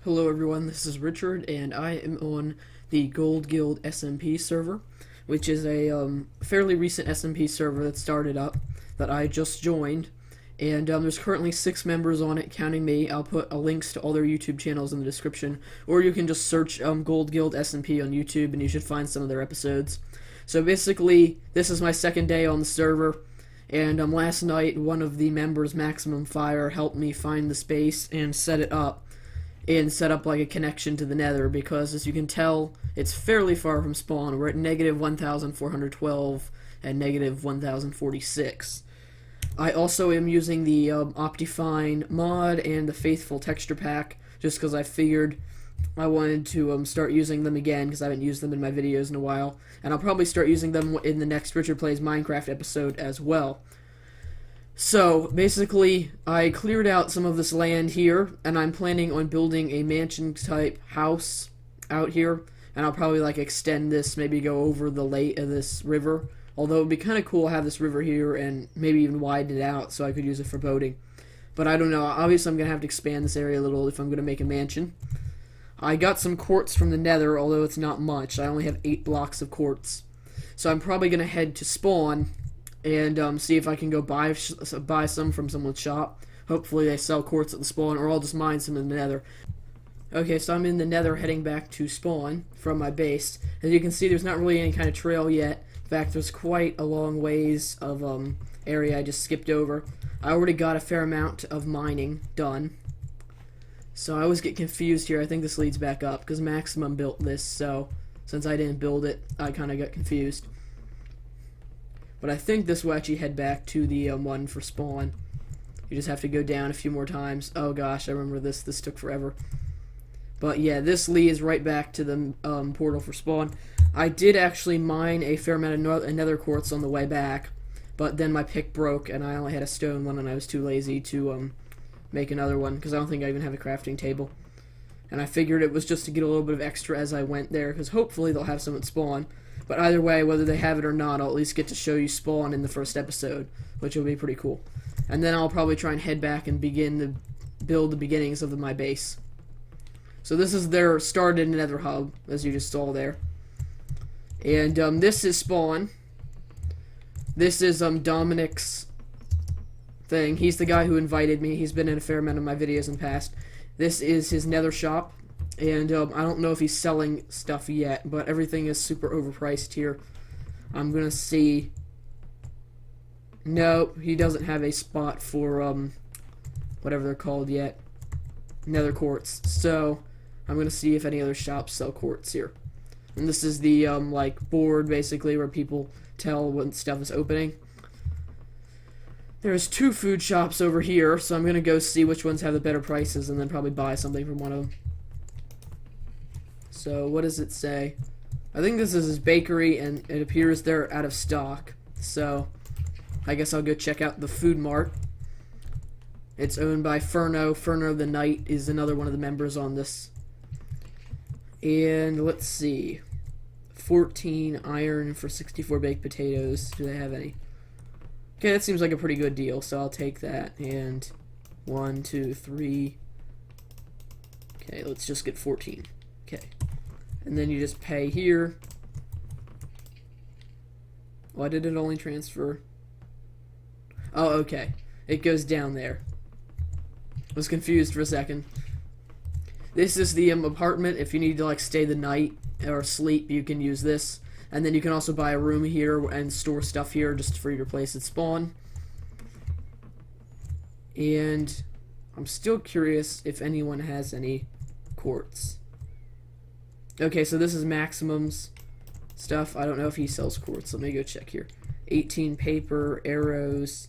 Hello everyone, this is Richard, and I am on the Gold Guild SMP server, which is a fairly recent SMP server that started up, that I just joined, and there's currently 6 members on it, counting me. I'll put links to all their YouTube channels in the description, or you can just search Gold Guild SMP on YouTube, and you should find some of their episodes. So basically, this is my second day on the server, and last night, one of the members, Maximum Fire, helped me find the space and set it up like a connection to the nether, because as you can tell, it's fairly far from spawn. We're at negative 1412 and negative 1046. I also am using the Optifine mod and the Faithful texture pack just because I figured I wanted to start using them again, because I haven't used them in my videos in a while, and I'll probably start using them in the next Richard Plays Minecraft episode as well. So, basically, I cleared out some of this land here, and I'm planning on building a mansion-type house out here, and I'll probably, extend this, maybe go over the lake of this river, although it would be kind of cool to have this river here and maybe even widen it out so I could use it for boating. But I don't know, obviously I'm going to have to expand this area a little if I'm going to make a mansion. I got some quartz from the nether, although it's not much. I only have 8 blocks of quartz. So I'm probably going to head to spawn and see if I can go buy some from someone's shop. Hopefully they sell quartz at the spawn, or I'll just mine some in the nether. Okay, so I'm in the nether heading back to spawn from my base. As you can see, there's not really any kind of trail yet. In fact, there's quite a long ways of area I just skipped over. I already got a fair amount of mining done. So I always get confused here. I think this leads back up, because Maximum built this, so since I didn't build it, I kind of got confused. But I think this will actually head back to the one for spawn. You just have to go down a few more times. Oh gosh, I remember this. This took forever. But yeah, this leads right back to the portal for spawn. I did actually mine a fair amount of nether quartz on the way back, but then my pick broke and I only had a stone one, and I was too lazy to make another one, because I don't think I even have a crafting table. And I figured it was just to get a little bit of extra as I went there, because hopefully they'll have some at spawn. But either way, whether they have it or not, I'll at least get to show you spawn in the first episode, which will be pretty cool. And then I'll probably try and head back and begin to build the beginnings of my base. So this is their started nether hub, as you just saw there. And this is spawn. This is Dominic's thing. He's the guy who invited me. He's been in a fair amount of my videos in the past. This is his nether shop. And I don't know if he's selling stuff yet, but everything is super overpriced here. I'm going to see. No, he doesn't have a spot for whatever they're called yet. Nether quartz. So I'm going to see if any other shops sell quartz here. And this is the board basically where people tell when stuff is opening. There's 2 food shops over here, so I'm going to go see which ones have the better prices and then probably buy something from one of them. So, what does it say? I think this is his bakery, and it appears they're out of stock. So, I guess I'll go check out the food mart. It's owned by Furno. Furno the Knight is another one of the members on this. And, let's see. 14 iron for 64 baked potatoes. Do they have any? Okay, that seems like a pretty good deal, so I'll take that. And 1, 2, 3. Okay, let's just get 14. Okay. And then you just pay here. Why did it only transfer? Oh, okay. It goes down there. I was confused for a second. This is the apartment. If you need to stay the night or sleep, you can use this. And then you can also buy a room here and store stuff here just for your place at spawn. And I'm still curious if anyone has any quartz. Okay, so this is Maximum's stuff. I don't know if he sells quartz. Let me go check here. 18 paper, arrows,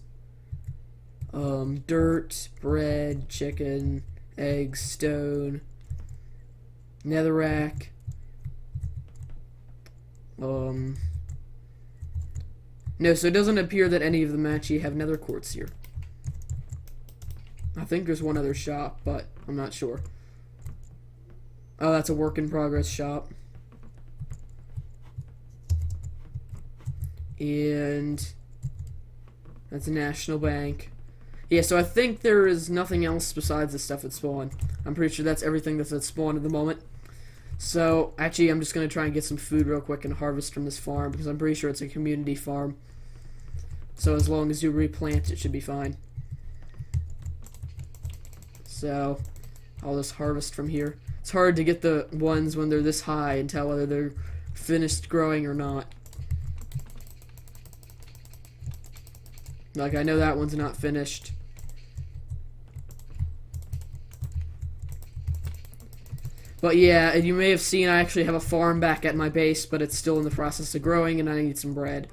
dirt, bread, chicken, eggs, stone, netherrack. No, so it doesn't appear that any of them actually have nether quartz here. I think there's one other shop, but I'm not sure. Oh, that's a work in progress shop. And that's a National Bank. Yeah, so I think there is nothing else besides the stuff that spawned. I'm pretty sure that's everything that's at spawn at the moment. So, actually, I'm just going to try and get some food real quick and harvest from this farm, because I'm pretty sure it's a community farm. So as long as you replant, it should be fine. So, I'll just harvest from here. It's hard to get the ones when they're this high and tell whether they're finished growing or not. Like, I know that one's not finished. But yeah, and you may have seen I actually have a farm back at my base, but it's still in the process of growing, and I need some bread.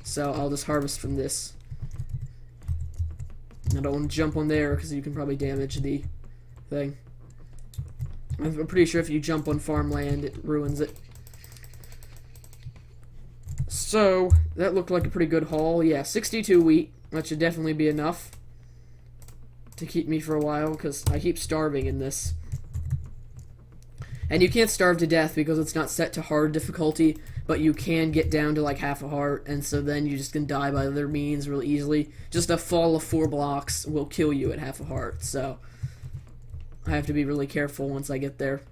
So I'll just harvest from this. I don't want to jump on there, because you can probably damage the thing. I'm pretty sure if you jump on farmland, it ruins it. So, that looked like a pretty good haul. Yeah, 62 wheat. That should definitely be enough to keep me for a while, because I keep starving in this. And you can't starve to death because it's not set to hard difficulty, but you can get down to like half a heart, and so then you just can die by other means really easily. Just a fall of 4 blocks will kill you at half a heart, so I have to be really careful once I get there.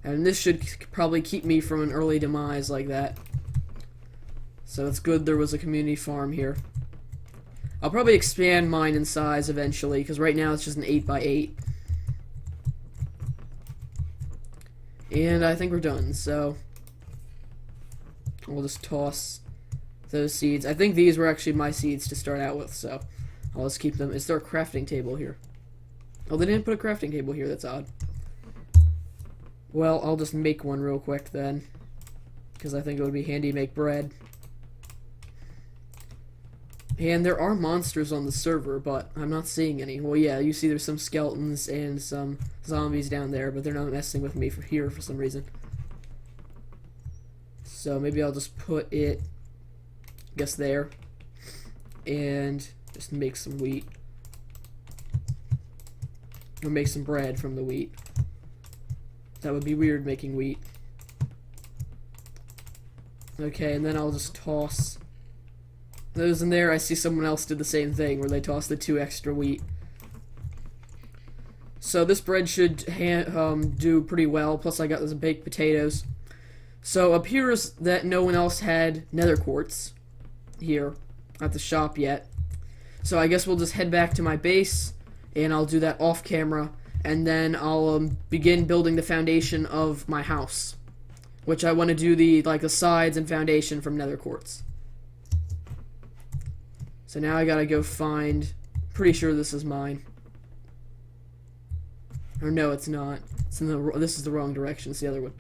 And this should probably keep me from an early demise like that. So it's good there was a community farm here. I'll probably expand mine in size eventually, because right now it's just an 8x8. And I think we're done, so we'll just toss those seeds. I think these were actually my seeds to start out with, so I'll just keep them. Is there a crafting table here? Oh, they didn't put a crafting table here, that's odd. Well, I'll just make one real quick then, because I think it would be handy to make bread. And there are monsters on the server, but I'm not seeing any. Well, yeah, you see there's some skeletons and some zombies down there, but they're not messing with me here for some reason. So maybe I'll just put it, I guess, there. And just make some wheat. Or make some bread from the wheat. That would be weird, making wheat. Okay, and then I'll just toss those in there. I see someone else did the same thing where they tossed the 2 extra wheat. So this bread should do pretty well. Plus I got those baked potatoes. So it appears that no one else had nether quartz here at the shop yet. So I guess we'll just head back to my base, and I'll do that off camera, and then I'll begin building the foundation of my house, which I want to do the sides and foundation from nether quartz. So now I gotta go find, pretty sure this is mine. Or no, it's not. It's in the, this is the wrong direction, it's the other one.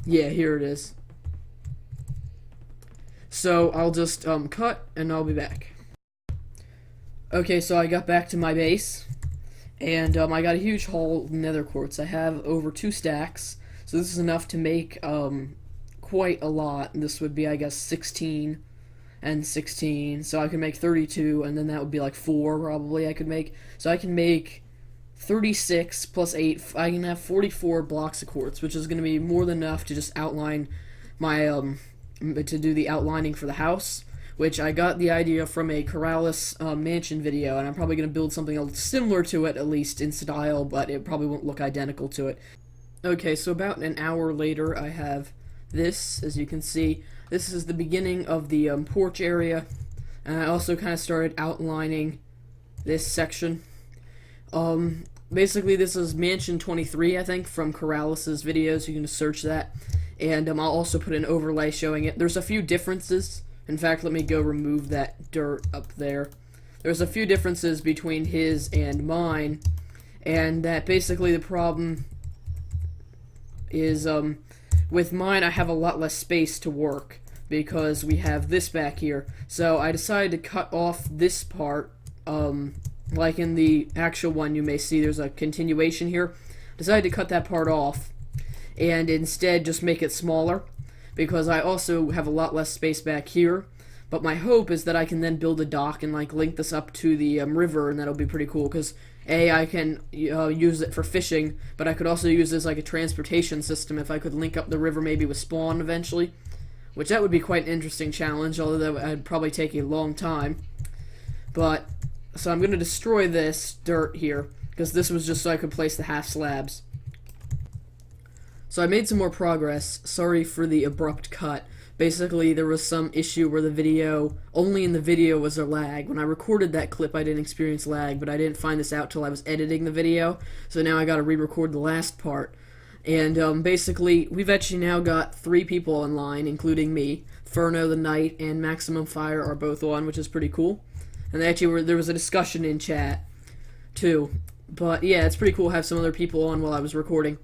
Yeah, here it is. So I'll just cut, and I'll be back. Okay, so I got back to my base, and I got a huge haul of nether quartz. I have over 2 stacks, so this is enough to make quite a lot. This would be, I guess, 16 and 16, so I can make 32, and then that would be like 4 probably I could make. So I can make 36 plus 8, I can have 44 blocks of quartz, which is going to be more than enough to just outline my, to do the outlining for the house, which I got the idea from a Corrales mansion video, and I'm probably going to build something similar to it, at least in style, but it probably won't look identical to it. Okay, so about an hour later, I have this, as you can see. This is the beginning of the porch area, and I also kind of started outlining this section. Basically, this is Mansion 23, I think, from Corrales' videos. You can just search that, and I'll also put an overlay showing it. There's a few differences. In fact, let me go remove that dirt up there. There's a few differences between his and mine, and that basically the problem is, with mine, I have a lot less space to work because we have this back here. So I decided to cut off this part. Like in the actual one, you may see there's a continuation here. Decided to cut that part off and instead just make it smaller, because I also have a lot less space back here. But my hope is that I can then build a dock and link this up to the river, and that'll be pretty cool, because I can use it for fishing, but I could also use this like a transportation system if I could link up the river maybe with spawn eventually, which that would be quite an interesting challenge, although that would probably take a long time. But, so I'm going to destroy this dirt here, because this was just so I could place the half slabs. So I made some more progress. Sorry for the abrupt cut. Basically, there was some issue where the video, only in the video was there lag. When I recorded that clip, I didn't experience lag, but I didn't find this out till I was editing the video, so now I gotta re-record the last part. And basically, we've actually now got 3 people online, including me. Furno the Knight and Maximum Fire are both on, which is pretty cool. And there was a discussion in chat, too. But yeah, it's pretty cool to have some other people on while I was recording.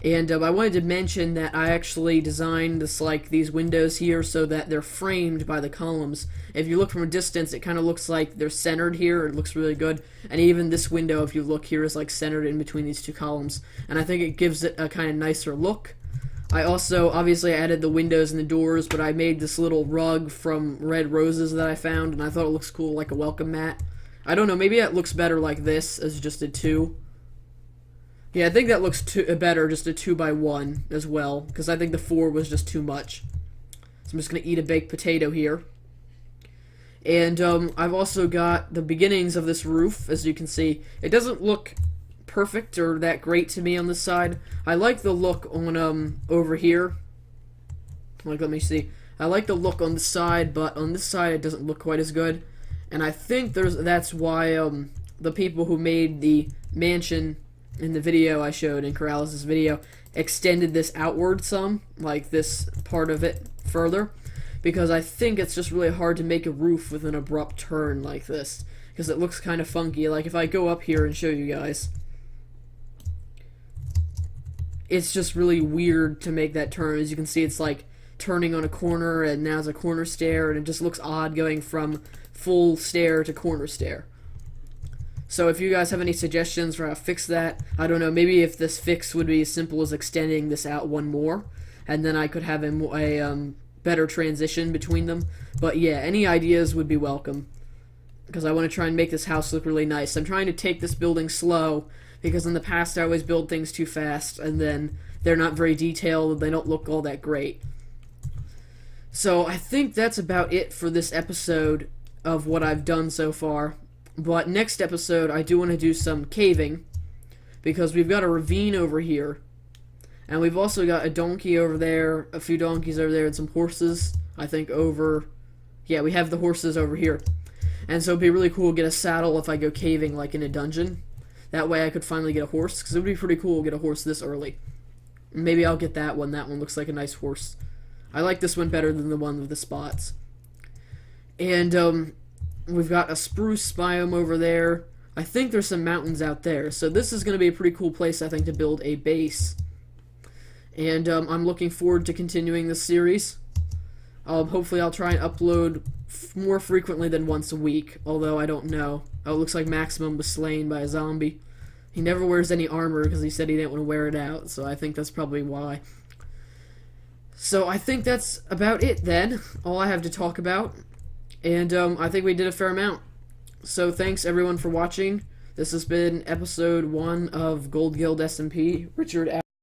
And I wanted to mention that I actually designed these windows here so that they're framed by the columns. If you look from a distance, it kind of looks like they're centered here. It looks really good. And even this window, if you look here, is like centered in between these 2 columns. And I think it gives it a kind of nicer look. I also, obviously, added the windows and the doors, but I made this little rug from red roses that I found, and I thought it looks cool, like a welcome mat. I don't know, maybe it looks better like this, as just a 2. Yeah, I think that looks better, just a 2x1 as well, because I think the 4 was just too much. So I'm just going to eat a baked potato here. And I've also got the beginnings of this roof, as you can see. It doesn't look perfect or that great to me on this side. I like the look on over here. Like, let me see. I like the look on the side, but on this side it doesn't look quite as good. And I think that's why the people who made the mansion in the video I showed, in Corrales' video, extended this outward some, like this part of it further, because I think it's just really hard to make a roof with an abrupt turn like this, because it looks kind of funky. Like, if I go up here and show you guys, it's just really weird to make that turn. As you can see, it's like turning on a corner, and now it's a corner stair, and it just looks odd going from full stair to corner stair. So if you guys have any suggestions for how to fix that, I don't know, maybe if this fix would be as simple as extending this out 1 more, and then I could have a better transition between them. But yeah, any ideas would be welcome, because I want to try and make this house look really nice. I'm trying to take this building slow, because in the past I always build things too fast, and then they're not very detailed, and they don't look all that great. So I think that's about it for this episode of what I've done so far. But next episode, I do want to do some caving, because we've got a ravine over here, and we've also got a donkey over there, a few donkeys over there, and some horses, I think, over... Yeah, we have the horses over here. And so it'd be really cool to get a saddle if I go caving, like in a dungeon. That way I could finally get a horse, because it would be pretty cool to get a horse this early. Maybe I'll get that one. That one looks like a nice horse. I like this one better than the one with the spots. And, we've got a spruce biome over there. I think there's some mountains out there. So this is going to be a pretty cool place, I think, to build a base. And I'm looking forward to continuing this series. Hopefully I'll try and upload more frequently than once a week, although I don't know. Oh, it looks like Maximum was slain by a zombie. He never wears any armor because he said he didn't want to wear it out, so I think that's probably why. So I think that's about it then, all I have to talk about. And I think we did a fair amount. So thanks everyone for watching. This has been episode 1 of Gold Guild SMP. Richard out.